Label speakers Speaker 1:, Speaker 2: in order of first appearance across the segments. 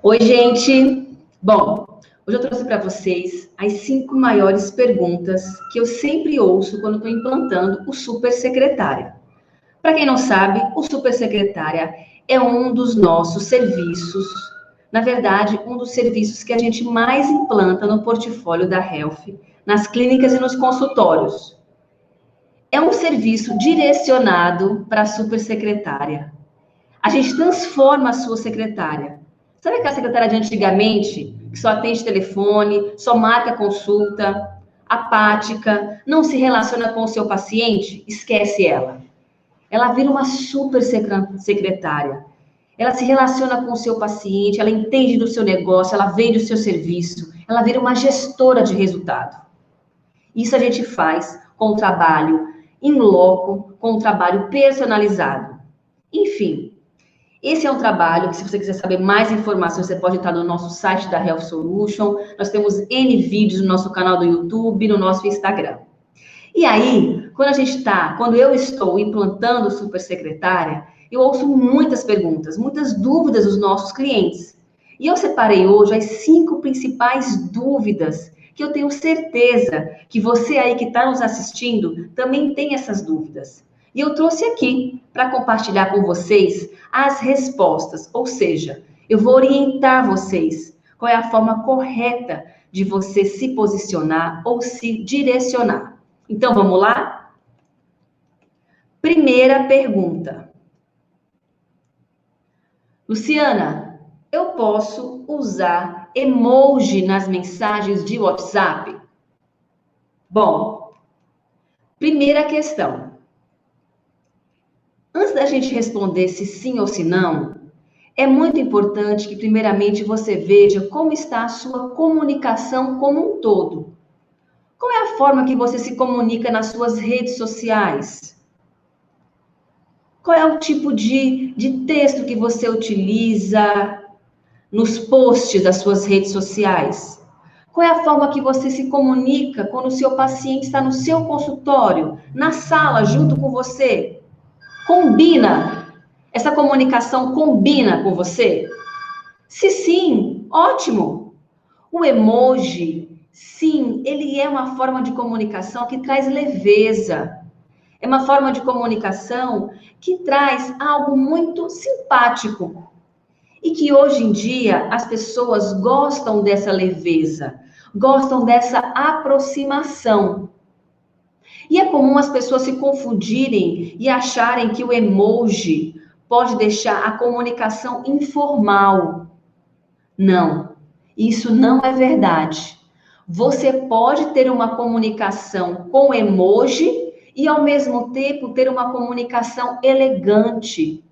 Speaker 1: Oi, gente! Bom, hoje eu trouxe para vocês as 5 maiores perguntas que eu sempre ouço quando estou implantando o Super Secretária. Para quem não sabe, o Super Secretária é um dos nossos serviços, na verdade, um dos serviços que a gente mais implanta no portfólio da Health, nas clínicas e nos consultórios. É um serviço direcionado para a Super Secretária. A gente transforma a sua secretária. Sabe aquela secretária de antigamente, que só atende telefone, só marca consulta, apática, não se relaciona com o seu paciente? Esquece ela. Ela vira uma super secretária. Ela se relaciona com o seu paciente, ela entende do seu negócio, ela vende o seu serviço, ela vira uma gestora de resultado. Isso a gente faz com o trabalho in loco, com o trabalho personalizado. Enfim, esse é um trabalho que, se você quiser saber mais informações, você pode entrar no nosso site da Health Solution. Nós temos N vídeos no nosso canal do YouTube, no nosso Instagram. E aí, quando eu estou implantando o Super Secretária, eu ouço muitas perguntas, muitas dúvidas dos nossos clientes. E eu separei hoje as 5 principais dúvidas que eu tenho certeza que você aí que está nos assistindo também tem essas dúvidas. E eu trouxe aqui para compartilhar com vocês as respostas, ou seja, eu vou orientar vocês qual é a forma correta de você se posicionar ou se direcionar. Então, vamos lá? Primeira pergunta. Luciana, eu posso usar emoji nas mensagens de WhatsApp? Bom, primeira questão. Antes da gente responder se sim ou se não, é muito importante que, primeiramente, você veja como está a sua comunicação como um todo. Qual é a forma que você se comunica nas suas redes sociais? Qual é o tipo de texto que você utiliza nos posts das suas redes sociais? Qual é a forma que você se comunica quando o seu paciente está no seu consultório, na sala, junto com você? Combina? Essa comunicação combina com você? Se sim, ótimo! O emoji, sim, ele é uma forma de comunicação que traz leveza. É uma forma de comunicação que traz algo muito simpático. E que hoje em dia as pessoas gostam dessa leveza, gostam dessa aproximação. E é comum as pessoas se confundirem e acharem que o emoji pode deixar a comunicação informal. Não, isso não é verdade. Você pode ter uma comunicação com emoji e, ao mesmo tempo, ter uma comunicação elegante.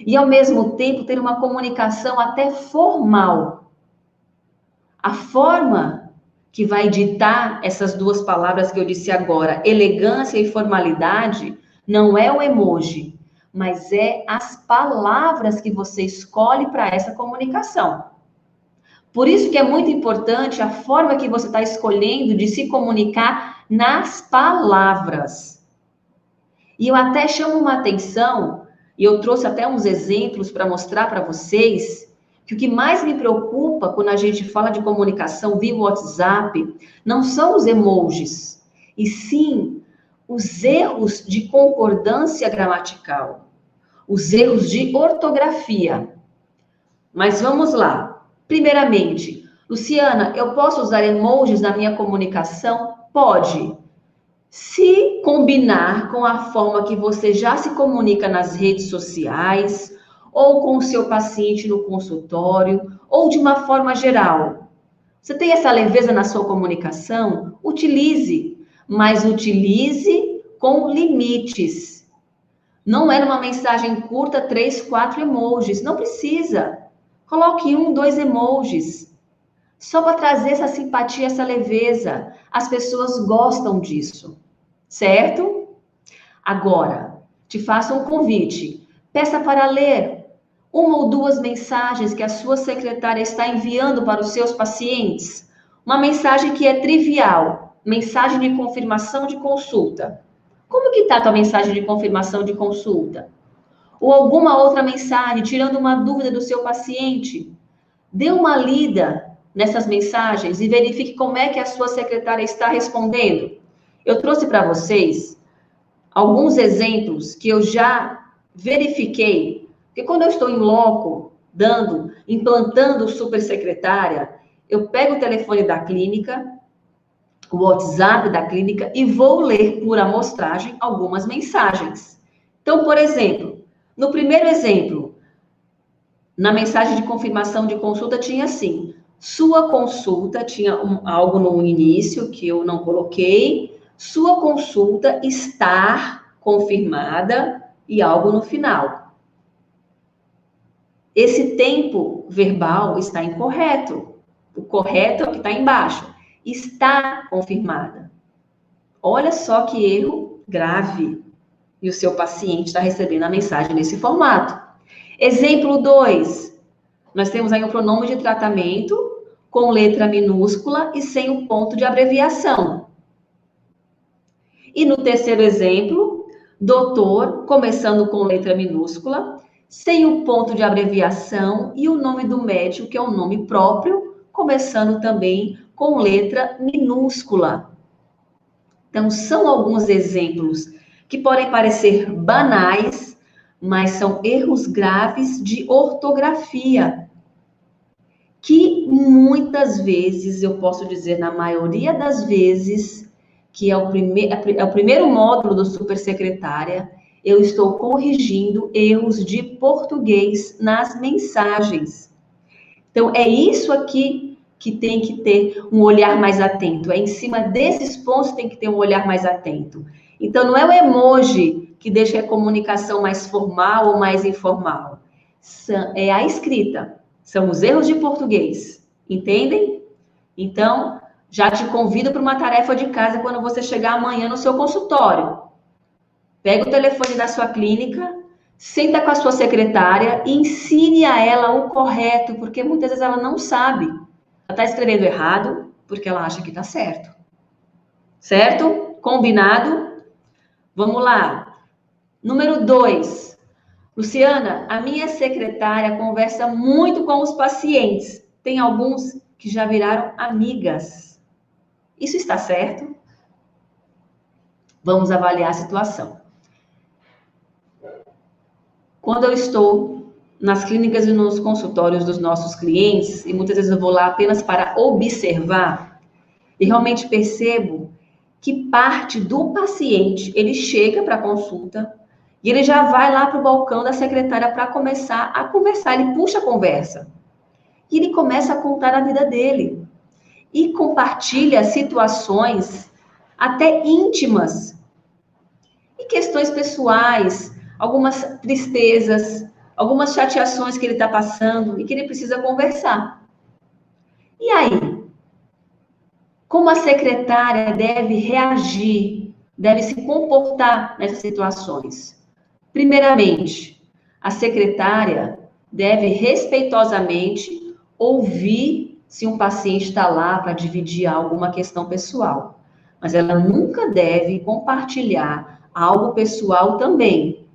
Speaker 1: E, ao mesmo tempo, ter uma comunicação até formal. A forma que vai ditar essas 2 palavras que eu disse agora, elegância e formalidade, não é o emoji, mas é as palavras que você escolhe para essa comunicação. Por isso que é muito importante a forma que você está escolhendo de se comunicar nas palavras. E eu até chamo uma atenção, e eu trouxe até uns exemplos para mostrar para vocês, que o que mais me preocupa quando a gente fala de comunicação via WhatsApp não são os emojis, e sim os erros de concordância gramatical, os erros de ortografia. Mas vamos lá. Primeiramente, Luciana, eu posso usar emojis na minha comunicação? Pode. Se combinar com a forma que você já se comunica nas redes sociais, ou com o seu paciente no consultório, ou de uma forma geral. Você tem essa leveza na sua comunicação? Utilize, mas utilize com limites. Não é numa mensagem curta 3, 4 emojis, não precisa. Coloque 1, 2 emojis. Só para trazer essa simpatia, essa leveza. As pessoas gostam disso, certo? Agora, te faço um convite. Peça para ler 1 ou 2 mensagens que a sua secretária está enviando para os seus pacientes. Uma mensagem que é trivial, mensagem de confirmação de consulta. Como que está a tua mensagem de confirmação de consulta? Ou alguma outra mensagem, tirando uma dúvida do seu paciente. Dê uma lida nessas mensagens e verifique como é que a sua secretária está respondendo. Eu trouxe para vocês alguns exemplos que eu já verifiquei, porque quando eu estou em loco, implantando supersecretária, eu pego o telefone da clínica, o WhatsApp da clínica e vou ler por amostragem algumas mensagens. Então, por exemplo, no primeiro exemplo, na mensagem de confirmação de consulta tinha assim, sua consulta, tinha algo no início que eu não coloquei, sua consulta está confirmada e algo no final. Esse tempo verbal está incorreto. O correto é o que está embaixo. Está confirmada. Olha só que erro grave. E o seu paciente está recebendo a mensagem nesse formato. Exemplo 2. Nós temos aí um pronome de tratamento com letra minúscula e sem o ponto de abreviação. E no terceiro exemplo, doutor, começando com letra minúscula, sem o ponto de abreviação e o nome do médico, que é um nome próprio, começando também com letra minúscula. Então, são alguns exemplos que podem parecer banais, mas são erros graves de ortografia, que muitas vezes, eu posso dizer na maioria das vezes, que é o primeiro módulo do Supersecretária, eu estou corrigindo erros de português nas mensagens. Então, é isso aqui que tem que ter um olhar mais atento. É em cima desses pontos que tem que ter um olhar mais atento. Então, não é o emoji que deixa a comunicação mais formal ou mais informal. É a escrita. São os erros de português. Entendem? Então, já te convido para uma tarefa de casa quando você chegar amanhã no seu consultório. Pega o telefone da sua clínica, senta com a sua secretária e ensine a ela o correto, porque muitas vezes ela não sabe. Ela está escrevendo errado porque ela acha que está certo. Certo? Combinado? Vamos lá. Número 2. Luciana, a minha secretária conversa muito com os pacientes. Tem alguns que já viraram amigas. Isso está certo? Vamos avaliar a situação. Quando eu estou nas clínicas e nos consultórios dos nossos clientes, e muitas vezes eu vou lá apenas para observar, e realmente percebo que parte do paciente, ele chega para a consulta, e ele já vai lá para o balcão da secretária para começar a conversar, ele puxa a conversa. E ele começa a contar a vida dele. E compartilha situações até íntimas. E questões pessoais, algumas tristezas, algumas chateações que ele está passando e que ele precisa conversar. E aí? Como a secretária deve reagir, deve se comportar nessas situações? Primeiramente, a secretária deve respeitosamente ouvir se um paciente está lá para dividir alguma questão pessoal. Mas ela nunca deve compartilhar algo pessoal também.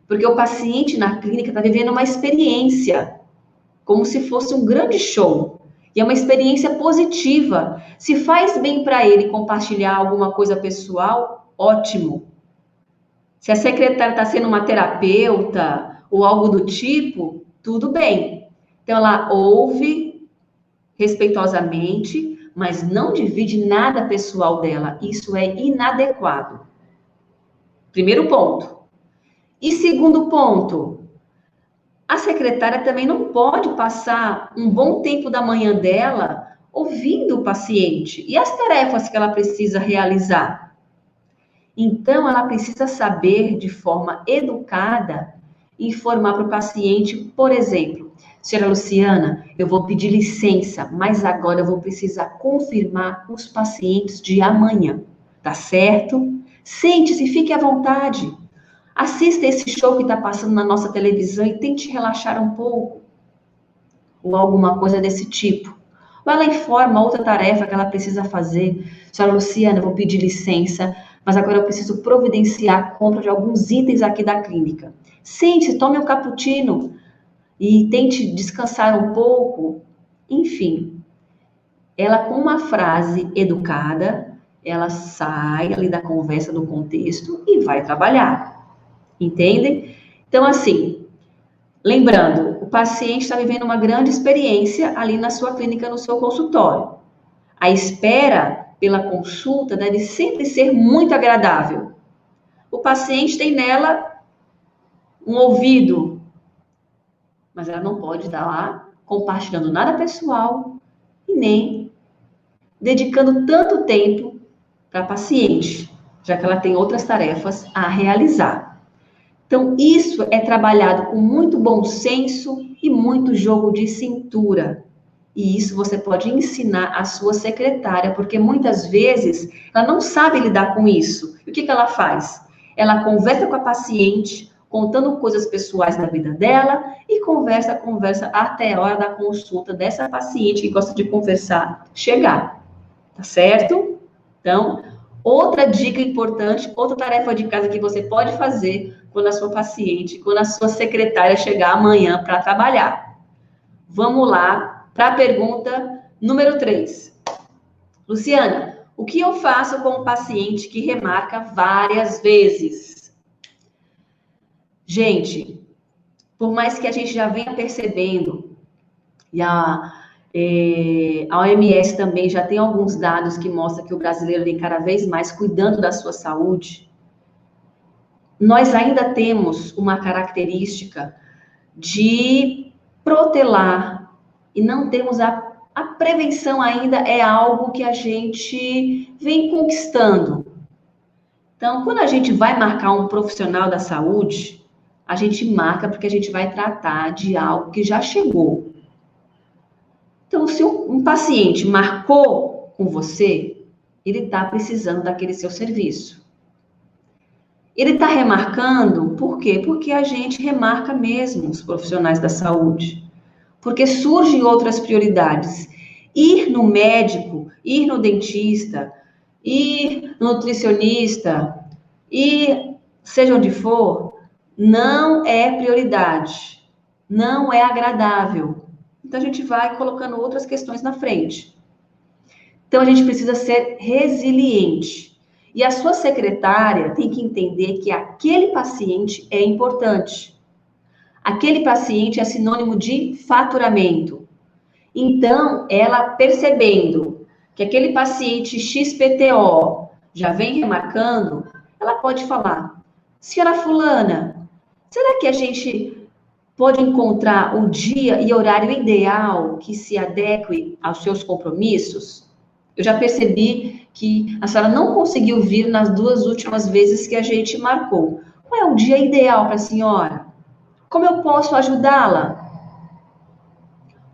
Speaker 1: Porque o paciente na clínica está vivendo uma experiência, como se fosse um grande show. E é uma experiência positiva. Se faz bem para ele compartilhar alguma coisa pessoal, ótimo. Se a secretária está sendo uma terapeuta ou algo do tipo, tudo bem. Então, ela ouve respeitosamente, mas não divide nada pessoal dela. Isso é inadequado. Primeiro ponto. E segundo ponto, a secretária também não pode passar um bom tempo da manhã dela ouvindo o paciente e as tarefas que ela precisa realizar. Então, ela precisa saber, de forma educada, informar para o paciente, por exemplo, senhora Luciana, eu vou pedir licença, mas agora eu vou precisar confirmar os pacientes de amanhã, tá certo? Sente-se, fique à vontade. Assista esse show que está passando na nossa televisão e tente relaxar um pouco. Ou alguma coisa desse tipo. Ou ela informa outra tarefa que ela precisa fazer. Senhora Luciana, eu vou pedir licença, mas agora eu preciso providenciar a compra de alguns itens aqui da clínica. Sente-se, tome um cappuccino. e tente descansar um pouco. Enfim, ela com uma frase educada, ela sai ali da conversa, do contexto e vai trabalhar. Entendem? Então, assim, lembrando, o paciente está vivendo uma grande experiência ali na sua clínica, no seu consultório. A espera pela consulta deve sempre ser muito agradável. O paciente tem nela um ouvido, mas ela não pode estar lá compartilhando nada pessoal e nem dedicando tanto tempo para a paciente, já que ela tem outras tarefas a realizar. Então, isso é trabalhado com muito bom senso e muito jogo de cintura. E isso você pode ensinar à sua secretária, porque muitas vezes ela não sabe lidar com isso. E o que ela faz? Ela conversa com a paciente, contando coisas pessoais da vida dela, e conversa até a hora da consulta dessa paciente que gosta de conversar chegar. Tá certo? Então, outra dica importante, outra tarefa de casa que você pode fazer quando a sua paciente, quando a sua secretária chegar amanhã para trabalhar. Vamos lá para a pergunta número 3. Luciana, o que eu faço com um paciente que remarca várias vezes? Gente, por mais que a gente já venha percebendo, e a OMS também já tem alguns dados que mostram que o brasileiro vem cada vez mais cuidando da sua saúde, nós ainda temos uma característica de protelar e não temos a prevenção ainda é algo que a gente vem conquistando. Então, quando a gente vai marcar um profissional da saúde, a gente marca porque a gente vai tratar de algo que já chegou. Então, se um paciente marcou com você, ele está precisando daquele seu serviço. Ele está remarcando, por quê? Porque a gente remarca mesmo os profissionais da saúde. Porque surgem outras prioridades. Ir no médico, ir no dentista, ir no nutricionista, ir seja onde for, não é prioridade. Não é agradável. Então, a gente vai colocando outras questões na frente. Então, a gente precisa ser resiliente. E a sua secretária tem que entender que aquele paciente é importante. Aquele paciente é sinônimo de faturamento. Então, ela percebendo que aquele paciente XPTO já vem remarcando, ela pode falar: senhora fulana, será que a gente pode encontrar o dia e horário ideal que se adeque aos seus compromissos? Eu já percebi que a senhora não conseguiu vir nas 2 últimas vezes que a gente marcou. Qual é o dia ideal para a senhora? Como eu posso ajudá-la?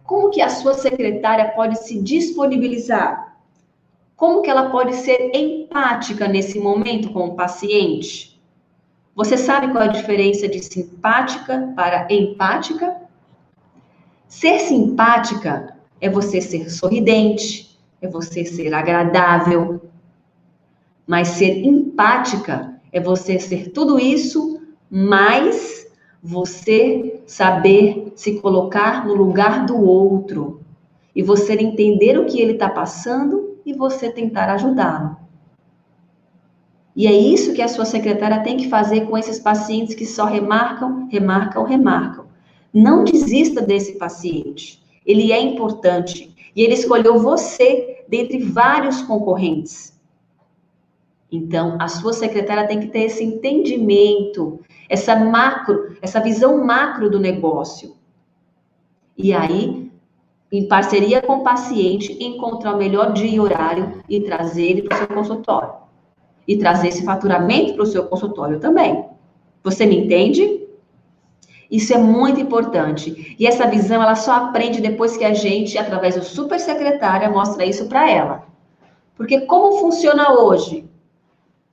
Speaker 1: Como que a sua secretária pode se disponibilizar? Como que ela pode ser empática nesse momento com o paciente? Você sabe qual é a diferença de simpática para empática? Ser simpática é você ser sorridente, é você ser agradável. Mas ser empática é você ser tudo isso, mas você saber se colocar no lugar do outro. E você entender o que ele está passando e você tentar ajudá-lo. E é isso que a sua secretária tem que fazer com esses pacientes que só remarcam, remarcam, remarcam. Não desista desse paciente. Ele é importante. E ele escolheu você dentre vários concorrentes. Então, a sua secretária tem que ter esse entendimento, essa visão macro do negócio. E aí, em parceria com o paciente, encontrar o melhor dia e horário e trazer ele para o seu consultório. E trazer esse faturamento para o seu consultório também. Você me entende? Isso é muito importante. E essa visão, ela só aprende depois que a gente, através do super secretária, mostra isso para ela. Porque como funciona hoje?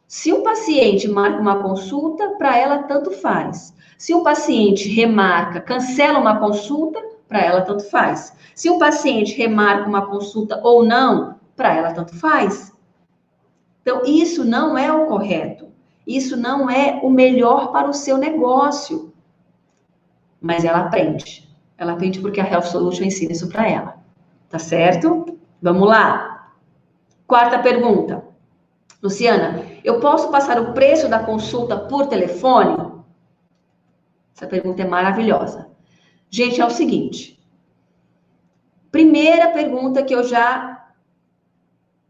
Speaker 1: Se um paciente marca uma consulta, para ela tanto faz. Se um paciente remarca, cancela uma consulta, para ela tanto faz. Se um paciente remarca uma consulta ou não, para ela tanto faz. Então, isso não é o correto. Isso não é o melhor para o seu negócio. Mas ela aprende. Ela atende porque a Health Solution ensina isso para ela. Tá certo? Vamos lá. Quarta pergunta. Luciana, eu posso passar o preço da consulta por telefone? Essa pergunta é maravilhosa. Gente, é o seguinte. Primeira pergunta que eu já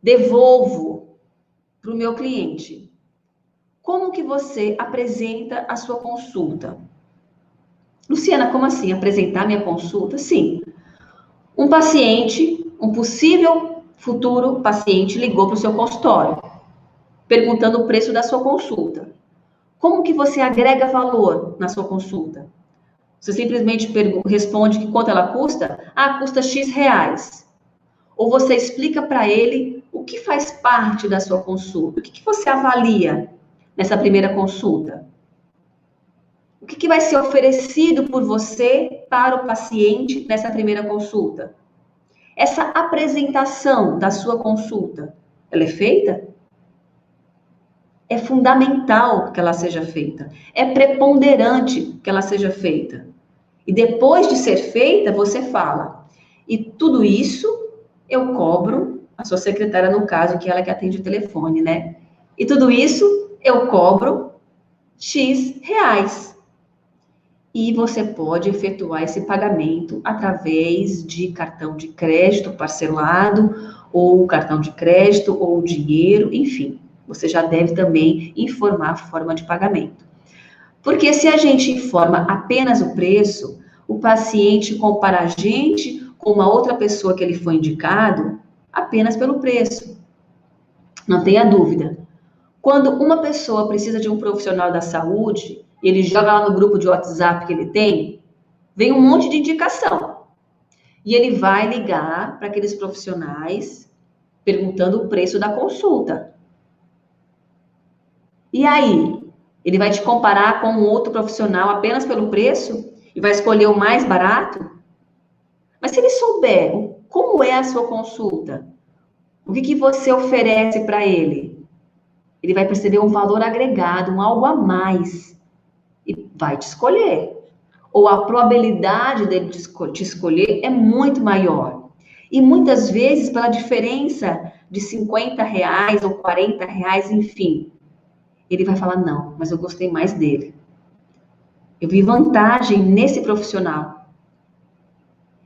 Speaker 1: devolvo para o meu cliente. Como que você apresenta a sua consulta? Luciana, como assim? Apresentar minha consulta? Sim. Um paciente, um possível futuro paciente ligou para o seu consultório, perguntando o preço da sua consulta. Como que você agrega valor na sua consulta? Você simplesmente responde que quanto ela custa? Ah, custa X reais. Ou você explica para ele o que faz parte da sua consulta. O que você avalia nessa primeira consulta? O que vai ser oferecido por você para o paciente nessa primeira consulta? Essa apresentação da sua consulta, ela é feita? É fundamental que ela seja feita. É preponderante que ela seja feita. E depois de ser feita, você fala. E tudo isso eu cobro, a sua secretária, no caso, que ela que atende o telefone, né? E tudo isso eu cobro X reais. E você pode efetuar esse pagamento através de cartão de crédito parcelado, ou cartão de crédito, ou dinheiro, enfim. Você já deve também informar a forma de pagamento. Porque se a gente informa apenas o preço, o paciente compara a gente com uma outra pessoa que ele foi indicado apenas pelo preço. Não tenha dúvida. Quando uma pessoa precisa de um profissional da saúde, ele joga lá no grupo de WhatsApp que ele tem, vem um monte de indicação. E ele vai ligar para aqueles profissionais perguntando o preço da consulta. E aí? Ele vai te comparar com um outro profissional apenas pelo preço e vai escolher o mais barato? Mas se ele souber como é a sua consulta, o que você oferece para ele, ele vai perceber um valor agregado, um algo a mais e vai te escolher. Ou a probabilidade dele te escolher é muito maior. E muitas vezes, pela diferença de 50 reais ou 40 reais, enfim, ele vai falar, não, mas eu gostei mais dele. Eu vi vantagem nesse profissional.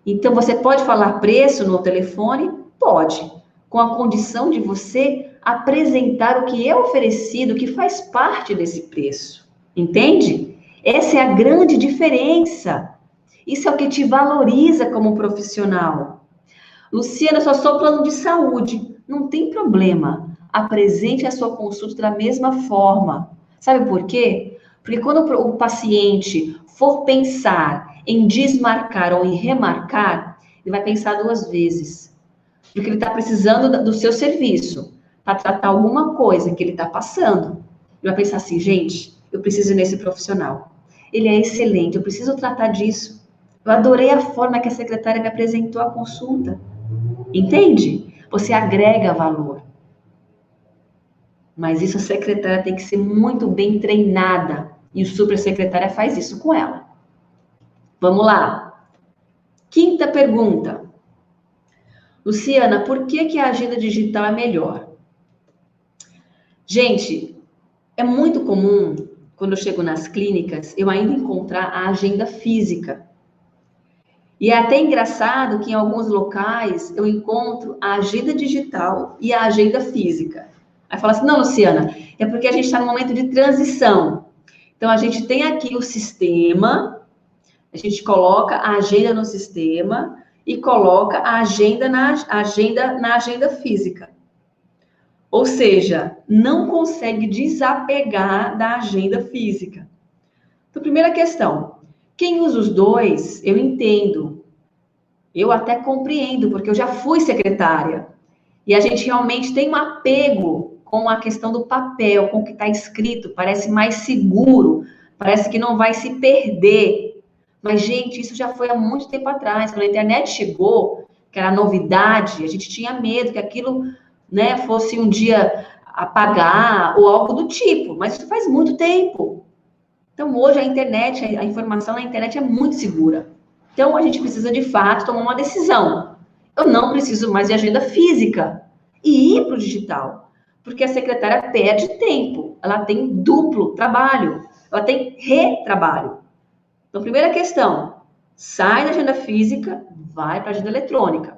Speaker 1: Então, você pode falar preço no telefone? Pode. Com a condição de você apresentar o que é oferecido, que faz parte desse preço. Entende? Essa é a grande diferença. Isso é o que te valoriza como profissional. Luciana, eu só sou plano de saúde. Não tem problema. Apresente a sua consulta da mesma forma. Sabe por quê? Porque quando o paciente for pensar em desmarcar ou em remarcar, ele vai pensar duas vezes. Porque ele está precisando do seu serviço para tratar alguma coisa que ele está passando. Ele vai pensar assim, gente, eu preciso ir nesse profissional. Ele é excelente, eu preciso tratar disso. Eu adorei a forma que a secretária me apresentou a consulta. Entende? Você agrega valor. Mas isso a secretária tem que ser muito bem treinada. E o supersecretária faz isso com ela. Vamos lá. Quinta pergunta. Luciana, por que a agenda digital é melhor? Gente, é muito comum, quando eu chego nas clínicas, eu ainda encontrar a agenda física. E é até engraçado que em alguns locais eu encontro a agenda digital e a agenda física. Aí fala assim, não, Luciana, é porque a gente está no momento de transição. Então, a gente tem aqui o sistema, a gente coloca a agenda no sistema e coloca a agenda na agenda física. Ou seja, não consegue desapegar da agenda física. Então, primeira questão, quem usa os dois, eu entendo. Eu até compreendo, porque eu já fui secretária. E a gente realmente tem um apego com a questão do papel, com o que está escrito. Parece mais seguro, parece que não vai se perder. Mas, gente, isso já foi há muito tempo atrás. Quando a internet chegou, que era novidade, a gente tinha medo que aquilo, né, fosse um dia apagar ou algo do tipo. Mas isso faz muito tempo. Então, hoje a internet, a informação na internet é muito segura. Então, a gente precisa, de fato, tomar uma decisão. Eu não preciso mais de agenda física e ir para o digital, porque a secretária perde tempo, ela tem duplo trabalho, ela tem retrabalho. Então, primeira questão, sai da agenda física, vai para a agenda eletrônica.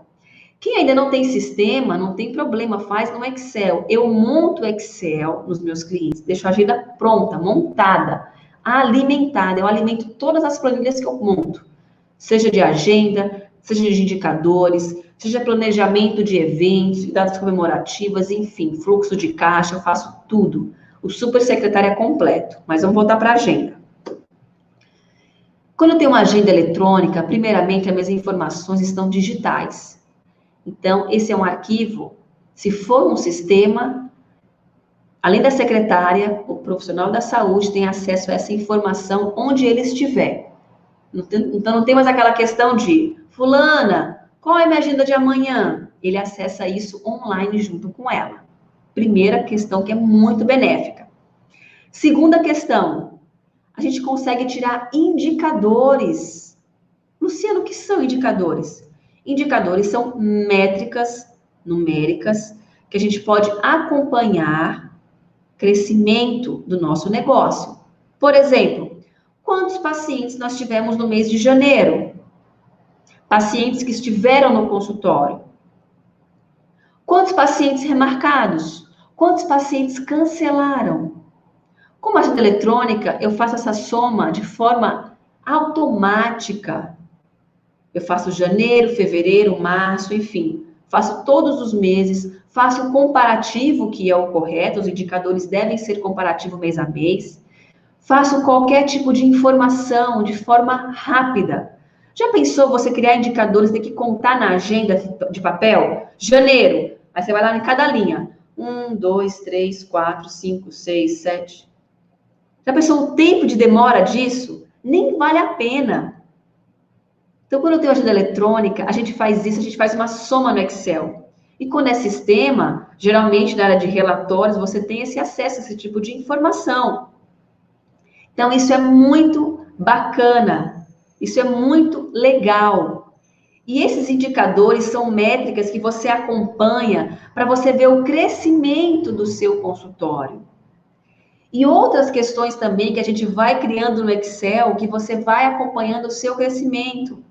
Speaker 1: Quem ainda não tem sistema, não tem problema, faz no Excel. Eu monto o Excel nos meus clientes, deixo a agenda pronta, montada, alimentada. Eu alimento todas as planilhas que eu monto, seja de agenda, seja de indicadores, seja planejamento de eventos, datas comemorativas, enfim, fluxo de caixa, eu faço tudo. O super secretário é completo, mas vamos voltar para a agenda. Quando eu tenho uma agenda eletrônica, primeiramente, as minhas informações estão digitais. Então, esse é um arquivo, se for um sistema, além da secretária, o profissional da saúde tem acesso a essa informação onde ele estiver. Então, não tem mais aquela questão de, fulana, qual é a minha agenda de amanhã? Ele acessa isso online junto com ela. Primeira questão que é muito benéfica. Segunda questão, a gente consegue tirar indicadores. Luciano, o que são indicadores? Indicadores são métricas numéricas que a gente pode acompanhar crescimento do nosso negócio. Por exemplo, quantos pacientes nós tivemos no mês de janeiro? Pacientes que estiveram no consultório. Quantos pacientes remarcados? Quantos pacientes cancelaram? Com a agenda eletrônica, eu faço essa soma de forma automática. Eu faço janeiro, fevereiro, março, enfim. Faço todos os meses, faço o comparativo, que é o correto, os indicadores devem ser comparativo mês a mês. Faço qualquer tipo de informação de forma rápida. Já pensou você criar indicadores, ter que contar na agenda de papel? Janeiro, aí você vai lá em cada linha. 1, 2, 3, 4, 5, 6, 7. Já pensou o tempo de demora disso? Nem vale a pena. Então, quando eu tenho agenda eletrônica, a gente faz isso, a gente faz uma soma no Excel. E quando é sistema, geralmente na área de relatórios, você tem esse acesso a esse tipo de informação. Então, isso é muito bacana, isso é muito legal. E esses indicadores são métricas que você acompanha para você ver o crescimento do seu consultório. E outras questões também que a gente vai criando no Excel, que você vai acompanhando o seu crescimento.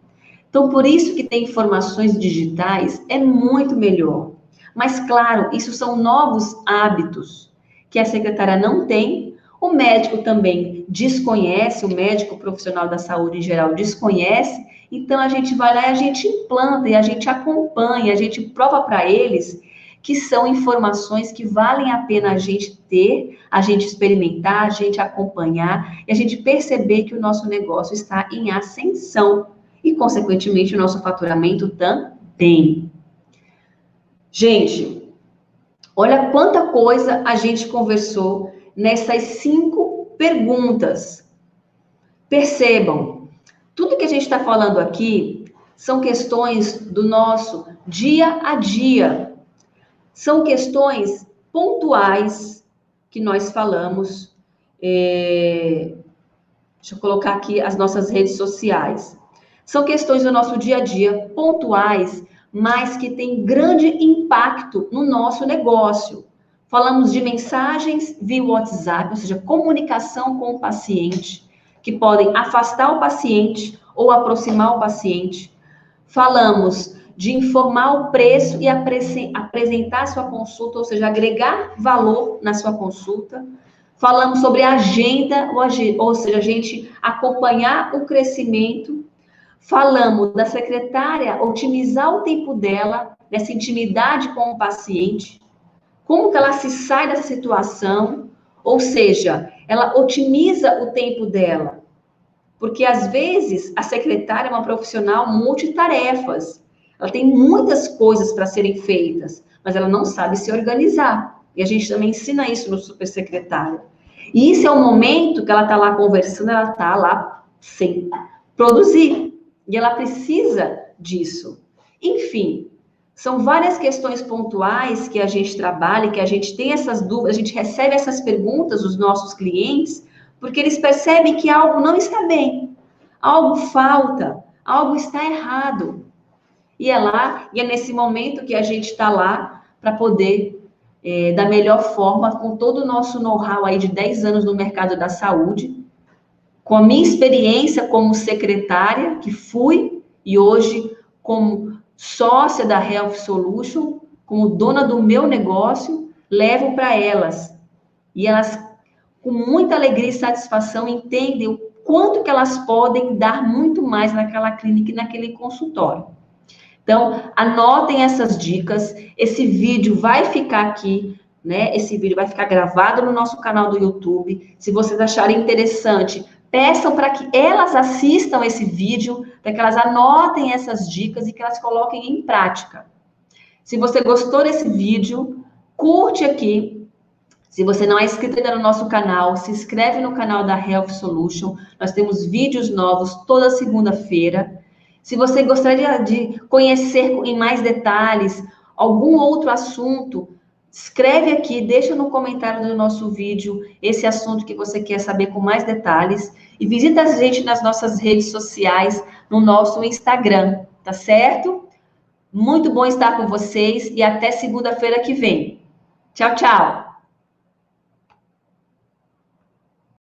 Speaker 1: Então, por isso que ter informações digitais é muito melhor. Mas, claro, isso são novos hábitos que a secretária não tem, o médico também desconhece, o médico profissional da saúde em geral desconhece, então a gente vai lá e a gente implanta, e a gente acompanha, a gente prova para eles que são informações que valem a pena a gente ter, a gente experimentar, a gente acompanhar, e a gente perceber que o nosso negócio está em ascensão. E, consequentemente, o nosso faturamento também. Gente, olha quanta coisa a gente conversou nessas 5 perguntas. Percebam, tudo que a gente está falando aqui são questões do nosso dia a dia. São questões pontuais que nós falamos. Deixa eu colocar aqui as nossas redes sociais. São questões do nosso dia a dia, pontuais, mas que têm grande impacto no nosso negócio. Falamos de mensagens via WhatsApp, ou seja, comunicação com o paciente, que podem afastar o paciente ou aproximar o paciente. Falamos de informar o preço e apresentar a sua consulta, ou seja, agregar valor na sua consulta. Falamos sobre a agenda, ou seja, a gente acompanhar o crescimento. Falamos da secretária otimizar o tempo dela, nessa intimidade com o paciente, como que ela se sai dessa situação, ou seja, ela otimiza o tempo dela. Porque, às vezes, a secretária é uma profissional multitarefas. Ela tem muitas coisas para serem feitas, mas ela não sabe se organizar. E a gente também ensina isso no super secretário. E isso é o momento que ela está lá conversando, ela está lá sem produzir. E ela precisa disso. Enfim, são várias questões pontuais que a gente trabalha, que a gente tem essas dúvidas, a gente recebe essas perguntas dos nossos clientes, porque eles percebem que algo não está bem, algo falta, algo está errado. E é nesse momento que a gente está lá para poder, da melhor forma, com todo o nosso know-how aí de 10 anos no mercado da saúde, com a minha experiência como secretária, que fui, e hoje como sócia da Health Solution, como dona do meu negócio, levo para elas. E elas, com muita alegria e satisfação, entendem o quanto que elas podem dar muito mais naquela clínica e naquele consultório. Então, anotem essas dicas. Esse vídeo vai ficar aqui, né? Esse vídeo vai ficar gravado no nosso canal do YouTube. Se vocês acharem interessante, peçam para que elas assistam esse vídeo, para que elas anotem essas dicas e que elas coloquem em prática. Se você gostou desse vídeo, curte aqui. Se você não é inscrito ainda no nosso canal, se inscreve no canal da Health Solution. Nós temos vídeos novos toda segunda-feira. Se você gostaria de conhecer em mais detalhes algum outro assunto, escreve aqui, deixa no comentário do nosso vídeo esse assunto que você quer saber com mais detalhes e visita a gente nas nossas redes sociais, no nosso Instagram, tá certo? Muito bom estar com vocês e até segunda-feira que vem. Tchau, tchau!